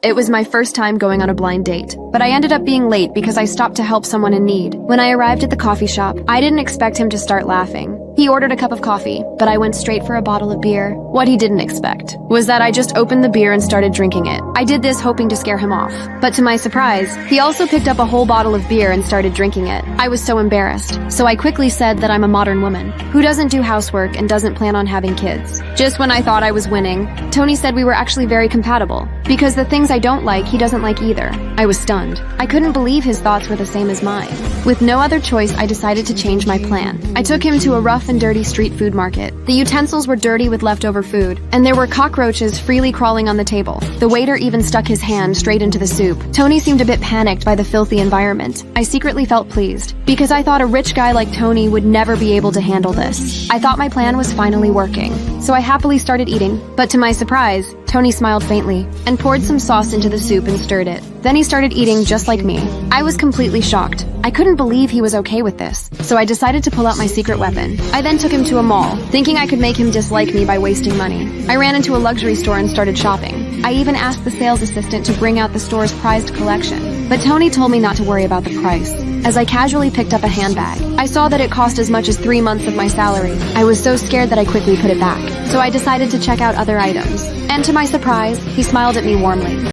It was my first time going on a blind date, but I ended up being late because I stopped to help someone in need. When I arrived at the coffee shop, I didn't expect him to start laughing. He ordered a cup of coffee, but I went straight for a bottle of beer. What he didn't expect was that I just opened the beer and started drinking it. I did this hoping to scare him off, but to my surprise, he also picked up a whole bottle of beer and started drinking it. I was so embarrassed, so I quickly said that I'm a modern woman who doesn't do housework and doesn't plan on having kids. Just when I thought I was winning, Tony said we were actually very compatible, because the things I don't like, he doesn't like either. I was stunned. I couldn't believe his thoughts were the same as mine. With no other choice, I decided to change my plan. I took him to a rough and dirty street food market. The utensils were dirty with leftover food, and there were cockroaches freely crawling on the table. The waiter even stuck his hand straight into the soup. Tony seemed a bit panicked by the filthy environment. I secretly felt pleased, because I thought a rich guy like Tony would never be able to handle this. I thought my plan was finally working, so I happily started eating. But to my surprise, Tony smiled faintly and poured some sauce into the soup and stirred it. Then he started eating just like me. I was completely shocked. I couldn't believe he was okay with this, so I decided to pull out my secret weapon. I then took him to a mall, thinking I could make him dislike me by wasting money. I ran into a luxury store and started shopping. I even asked the sales assistant to bring out the store's prized collection, but Tony told me not to worry about the price. As I casually picked up a handbag, I saw that it cost as much as 3 months of my salary. I was so scared that I quickly put it back, so I decided to check out other items. And to my surprise, he smiled at me warmly.